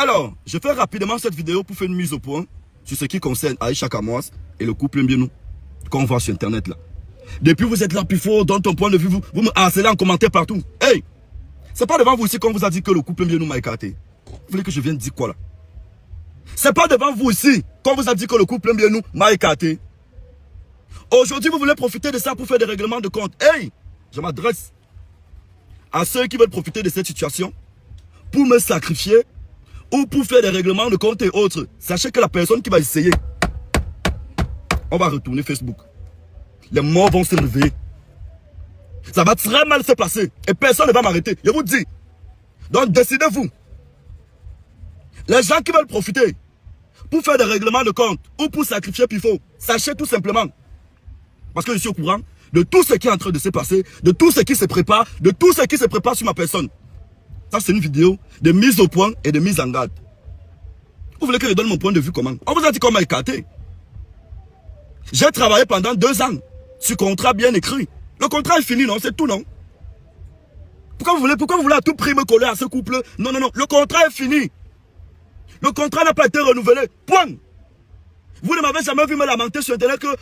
Alors, je fais rapidement cette vidéo pour faire une mise au point sur ce qui concerne Aïcha Kamoas et le couple Mbienou qu'on voit sur internet là. Depuis vous êtes là, Pifo, dans ton point de vue, vous me harcelez en commentaire partout. Hey! C'est pas devant vous ici qu'on vous a dit que le couple Mbienou m'a écarté. Vous voulez que je vienne dire quoi là? C'est pas devant vous ici qu'on vous a dit que le couple Mbienou m'a écarté. Aujourd'hui, vous voulez profiter de ça pour faire des règlements de compte. Hey! Je m'adresse à ceux qui veulent profiter de cette situation pour me sacrifier ou pour faire des règlements de compte et autres. Sachez que la personne qui va essayer, on va retourner Facebook. Les morts vont se réveiller. Ça va très mal se passer. Et personne ne va m'arrêter. Je vous dis. Donc décidez-vous. Les gens qui veulent profiter pour faire des règlements de compte ou pour sacrifier Pifo, sachez tout simplement. Parce que je suis au courant de tout ce qui est en train de se passer, de tout ce qui se prépare, de tout ce qui se prépare sur ma personne. Ça, c'est une vidéo de mise au point et de mise en garde. Vous voulez que je donne mon point de vue comment? On vous a dit qu'on m'a écarté. J'ai travaillé pendant 2 ans sur contrat bien écrit. Le contrat est fini, non? C'est tout, non? Pourquoi vous voulez à tout prix me coller à ce couple? Non, non, non. Le contrat est fini. Le contrat n'a pas été renouvelé. Point. Vous ne m'avez jamais vu me lamenter sur internet que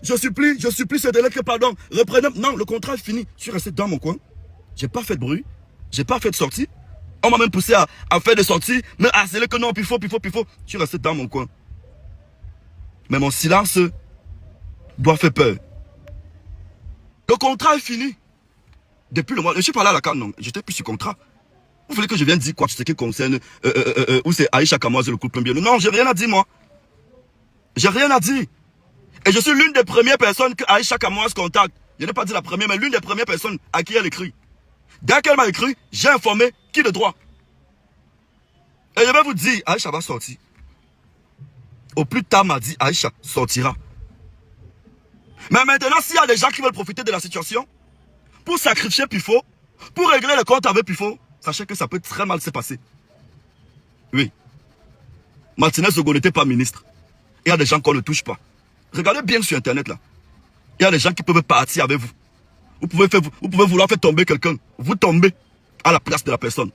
je supplie sur internet que pardon. Reprenez. Non, le contrat est fini. Je suis resté dans mon coin. J'ai pas fait de bruit. J'ai pas fait de sortie. On m'a même poussé à faire des sorties. Me harceler que non, Pifo. Je suis resté dans mon coin. Mais mon silence doit faire peur. Le contrat est fini. Depuis le mois. Je suis pas là à la canne, non. J'étais plus sur contrat. Vous voulez que je vienne dire quoi sur ce qui concerne où c'est Aïcha Kamoas et le couple Mbienou? Non, j'ai rien à dire, moi. J'ai rien à dire. Et je suis l'une des premières personnes que Aïcha Kamoas contacte. Je n'ai pas dit la première, mais l'une des premières personnes à qui elle écrit. Dès qu'elle m'a écrit, j'ai informé qui de droit. Et je vais vous dire, Aïcha va sortir. Au plus tard, m'a dit, Aïcha sortira. Mais maintenant, s'il y a des gens qui veulent profiter de la situation, pour sacrifier Pifo, pour régler le compte avec Pifo, sachez que ça peut très mal se passer. Oui. Martinez Zogo n'était pas ministre. Il y a des gens qu'on ne touche pas. Regardez bien sur internet là. Il y a des gens qui peuvent partir avec vous. Vous pouvez vouloir faire tomber quelqu'un. Vous tombez à la place de la personne.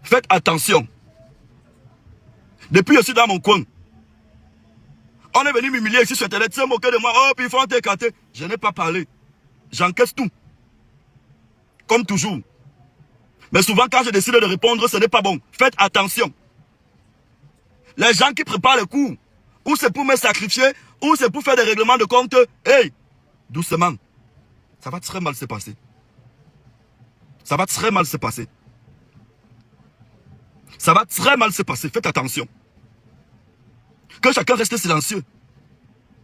Faites attention. Depuis je suis dans mon coin. On est venu m'humilier ici sur internet. Se moquer de moi. Oh, puis il faut t'écarter. Je n'ai pas parlé. J'encaisse tout. Comme toujours. Mais souvent quand je décide de répondre, ce n'est pas bon. Faites attention. Les gens qui préparent le coup, ou c'est pour me sacrifier, ou c'est pour faire des règlements de compte, hey, doucement. Ça va très mal se passer. Ça va très mal se passer. Ça va très mal se passer. Faites attention. Que chacun reste silencieux.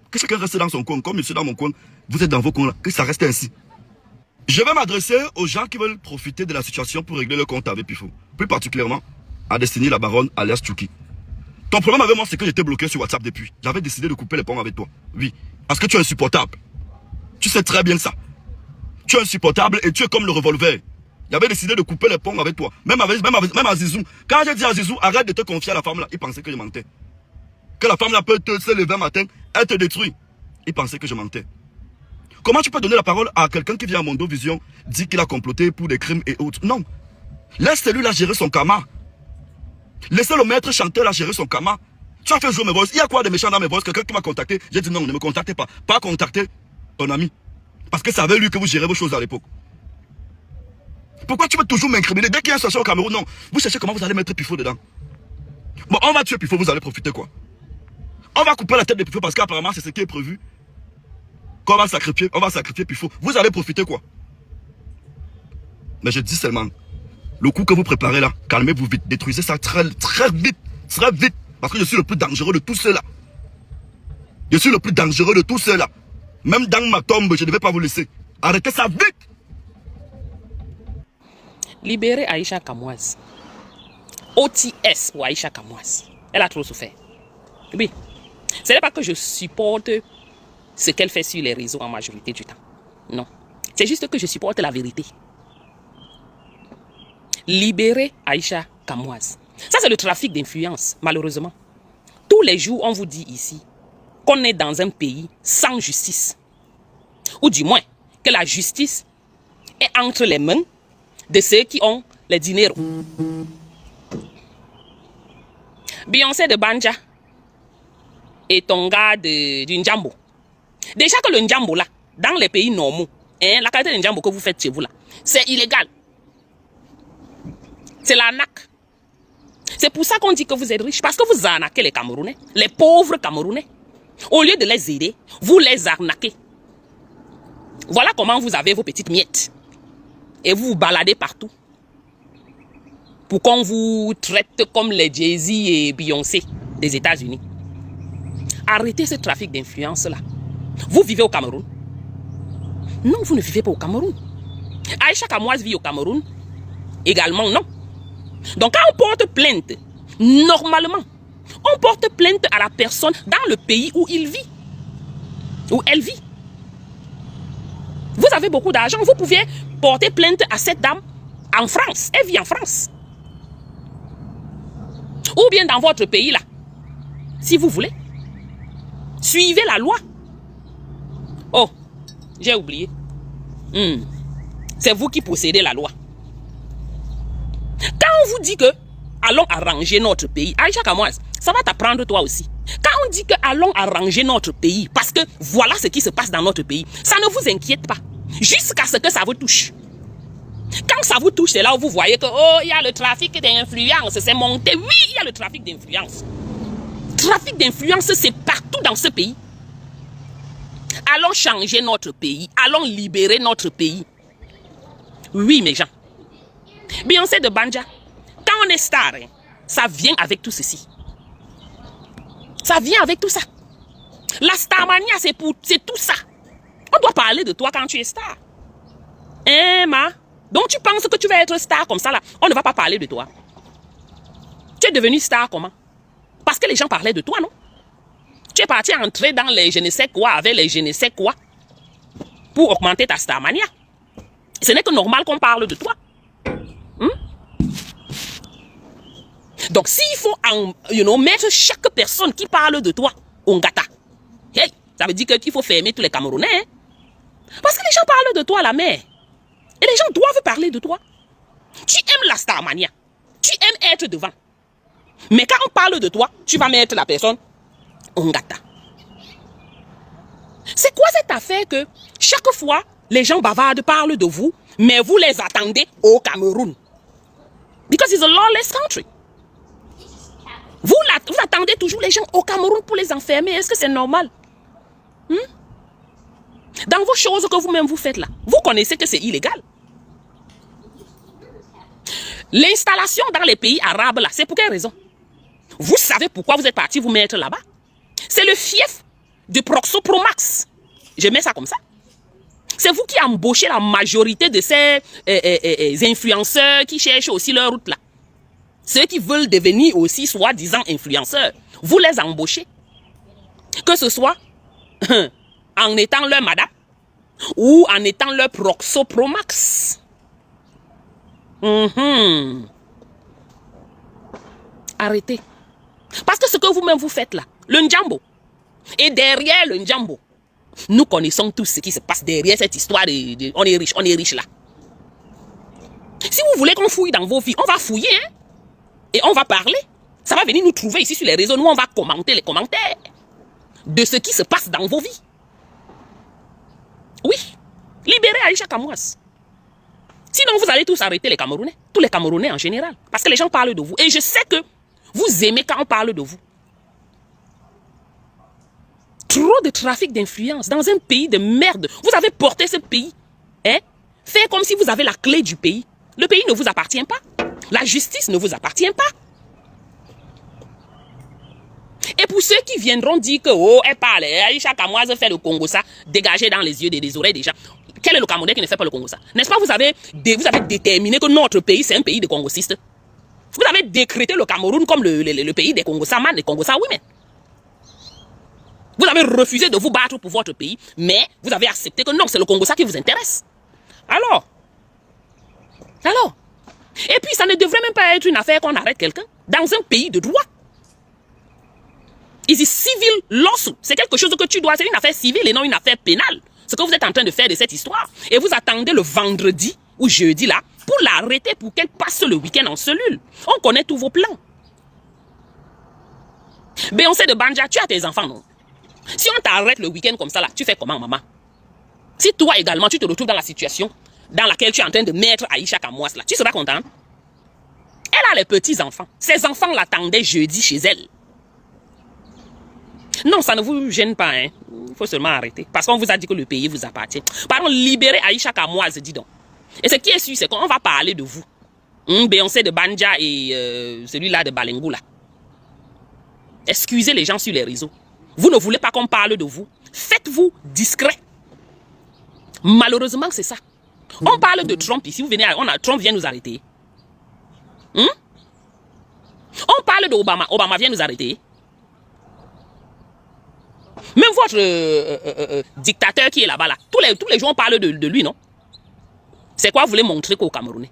Que chacun reste dans son coin. Comme je suis dans mon coin, vous êtes dans vos coins là. Que ça reste ainsi. Je vais m'adresser aux gens qui veulent profiter de la situation pour régler le compte avec Pifo. Plus particulièrement à destiner la baronne alias Tchouki. Ton problème avec moi, c'est que j'étais bloqué sur WhatsApp depuis. J'avais décidé de couper les ponts avec toi. Oui. Parce que tu es insupportable. Tu sais très bien ça. Tu es insupportable et tu es comme le revolver. J'avais décidé de couper les ponts avec toi. Même à Zizou. Quand j'ai dit à Zizou, arrête de te confier à la femme là, il pensait que je mentais. Que la femme là peut se lever un matin, elle te détruit. Il pensait que je mentais. Comment tu peux donner la parole à quelqu'un qui vient à Mondo Vision, dit qu'il a comploté pour des crimes et autres? Non. Laisse celui-là gérer son karma. Laissez le maître chanteur là gérer son karma. Tu as fait jouer mes voix. Il y a quoi de méchant dans mes voix? Quelqu'un qui m'a contacté. J'ai dit non, ne me contactez pas. Pas contacter ton ami. Parce que c'est avec lui que vous gérez vos choses à l'époque. Pourquoi tu veux toujours m'incriminer? Dès qu'il y a un chercheur au Cameroun, non. Vous cherchez comment vous allez mettre Pifo dedans. Bon, on va tuer Pifo, vous allez profiter quoi? On va couper la tête de Pifo parce qu'apparemment c'est ce qui est prévu. Quand on va sacrifier Pifo. Vous allez profiter quoi? Mais je dis seulement, le coup que vous préparez là, calmez-vous vite, détruisez ça très vite, très vite. Parce que je suis le plus dangereux de tous ceux-là. Je suis le plus dangereux de tous ceux-là. Même dans ma tombe, je ne vais pas vous laisser. Arrêtez ça vite. Libérer Aïcha Kamoas. OTS ou Aïcha Kamoas. Elle a trop souffert. Oui. Ce n'est pas que je supporte ce qu'elle fait sur les réseaux en majorité du temps. Non. C'est juste que je supporte la vérité. Libérer Aïcha Kamoas. Ça, c'est le trafic d'influence, malheureusement. Tous les jours, on vous dit ici qu'on est dans un pays sans justice. Ou du moins, que la justice est entre les mains de ceux qui ont les dineros. Beyoncé de Banja et ton gars du Njambo. Déjà que le Njambo là, dans les pays normaux, hein, la qualité de Njambo que vous faites chez vous là, c'est illégal. C'est l'arnaque. C'est pour ça qu'on dit que vous êtes riche, parce que vous arnaquez les Camerounais, les pauvres Camerounais. Au lieu de les aider, vous les arnaquez. Voilà comment vous avez vos petites miettes. Et vous vous baladez partout. Pour qu'on vous traite comme les Jay-Z et Beyoncé des États-Unis. Arrêtez ce trafic d'influence-là. Vous vivez au Cameroun? Non, vous ne vivez pas au Cameroun. Aïcha Kamoise vit au Cameroun? Également non. Donc quand on porte plainte, normalement, on porte plainte à la personne dans le pays où il vit. Où elle vit. Vous avez beaucoup d'argent, vous pouvez porter plainte à cette dame en France. Elle vit en France. Ou bien dans votre pays là. Si vous voulez. Suivez la loi. Oh, j'ai oublié. C'est vous qui possédez la loi. Quand on vous dit que allons arranger notre pays, Aïcha Kamoise, ça va t'apprendre toi aussi. Quand on dit que allons arranger notre pays, parce que voilà ce qui se passe dans notre pays, ça ne vous inquiète pas. Jusqu'à ce que ça vous touche. Quand ça vous touche, c'est là où vous voyez que, oh, il y a le trafic d'influence, c'est monté. Oui, il y a le trafic d'influence. Trafic d'influence, c'est partout dans ce pays. Allons changer notre pays, allons libérer notre pays. Oui, mes gens. Beyoncé de Banja, quand on est star, ça vient avec tout ceci. Ça vient avec tout ça. La starmania, c'est tout ça. On doit parler de toi quand tu es star. Hein, ma? Donc tu penses que tu vas être star comme ça là? On ne va pas parler de toi. Tu es devenu star comment? Parce que les gens parlaient de toi, non? Tu es parti entrer dans les je ne sais quoi, avec les je ne sais quoi, pour augmenter ta starmania. Ce n'est que normal qu'on parle de toi. Donc s'il faut mettre chaque personne qui parle de toi au ngata, hey, ça veut dire qu'il faut fermer tous les Camerounais. Hein? Parce que les gens parlent de toi à la mer. Et les gens doivent parler de toi. Tu aimes la starmania. Tu aimes être devant. Mais quand on parle de toi, tu vas mettre la personne au ngata. C'est quoi cette affaire que chaque fois, les gens bavards parlent de vous, mais vous les attendez au Cameroun? Because it's a lawless country. Vous attendez toujours les gens au Cameroun pour les enfermer. Est-ce que c'est normal? Dans vos choses que vous-même vous faites là, vous connaissez que c'est illégal. L'installation dans les pays arabes là, c'est pour quelle raison? Vous savez pourquoi vous êtes parti vous mettre là-bas? C'est le fief de Proxo Pro Max. Je mets ça comme ça. C'est vous qui embauchez la majorité de ces influenceurs qui cherchent aussi leur route là. Ceux qui veulent devenir aussi soi-disant influenceurs, vous les embauchez. Que ce soit en étant leur madame ou en étant leur Proxo Pro Max. Arrêtez. Parce que ce que vous-même vous faites là, le Njambo, et derrière le Njambo, nous connaissons tout ce qui se passe derrière cette histoire de on est riche là. Si vous voulez qu'on fouille dans vos vies, on va fouiller, hein? Et on va parler. Ça va venir nous trouver ici sur les réseaux. Nous, on va commenter les commentaires de ce qui se passe dans vos vies. Oui. Libérez Aïcha Kamoise. Sinon, vous allez tous arrêter les Camerounais. Tous les Camerounais en général. Parce que les gens parlent de vous. Et je sais que vous aimez quand on parle de vous. Trop de trafic d'influence dans un pays de merde. Vous avez porté ce pays. Hein? Fait comme si vous avez la clé du pays. Le pays ne vous appartient pas. La justice ne vous appartient pas. Et pour ceux qui viendront dire que, oh, elle parle, Aïcha Kamoise fait le Congo ça, dégagez dans les yeux des oreilles des gens. Quel est le Camerounais qui ne fait pas le Congo ça? N'est-ce pas, vous avez déterminé que notre pays, c'est un pays de Congosistes. Vous avez décrété le Cameroun comme le pays des Congosaman, des Congosa women. Vous avez refusé de vous battre pour votre pays, mais vous avez accepté que non, c'est le Congo ça qui vous intéresse. Alors, et puis ça ne devrait même pas être une affaire qu'on arrête quelqu'un dans un pays de droit. Ici, civil lawsuit, c'est quelque chose que tu dois, c'est une affaire civile et non une affaire pénale. Ce que vous êtes en train de faire de cette histoire. Et vous attendez le vendredi ou jeudi là pour l'arrêter pour qu'elle passe le week-end en cellule. On connaît tous vos plans. Beyoncé de Banja, tu as tes enfants, non? Si on t'arrête le week-end comme ça, là, tu fais comment, maman? Si toi également, tu te retrouves dans la situation dans laquelle tu es en train de mettre Aïcha Kamoas, là, tu seras content? Elle a les petits-enfants. Ses enfants l'attendaient jeudi chez elle. Non, ça ne vous gêne pas, hein. Il faut seulement arrêter. Parce qu'on vous a dit que le pays vous appartient. Pardon, libérez Aïcha Kamoas, dis donc. Et ce qui est sûr, c'est qu'on va parler de vous. Beyoncé de Banja et celui-là de Balengou, là. Excusez les gens sur les réseaux. Vous ne voulez pas qu'on parle de vous. Faites-vous discret. Malheureusement, c'est ça. On parle de Trump ici. Vous venez, Trump vient nous arrêter. On parle d'Obama. Obama vient nous arrêter. Même votre dictateur qui est là-bas, là, tous les jours on parle de lui, non? C'est quoi vous voulez montrer qu'au Camerounais?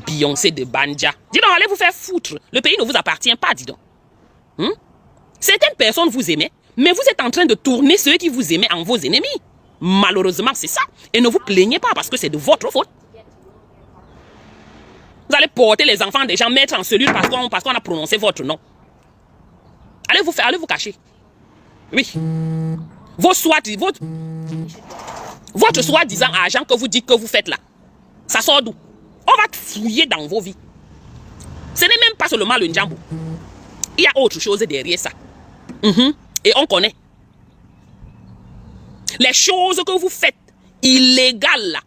Beyoncé de Banja. Dis donc, allez vous faire foutre. Le pays ne vous appartient pas, dis donc. Certaines personnes vous aimaient, mais vous êtes en train de tourner ceux qui vous aimaient en vos ennemis. Malheureusement, c'est ça. Et ne vous plaignez pas parce que c'est de votre faute. Vous allez porter les enfants des gens, mettre en cellule parce qu'on a prononcé votre nom. Allez vous cacher. Oui. Votre soi-disant argent que vous dites que vous faites là, ça sort d'où? On va fouiller dans vos vies. Ce n'est même pas seulement le Ndjambo. Il y a autre chose derrière ça. Et on connaît. Les choses que vous faites illégales là.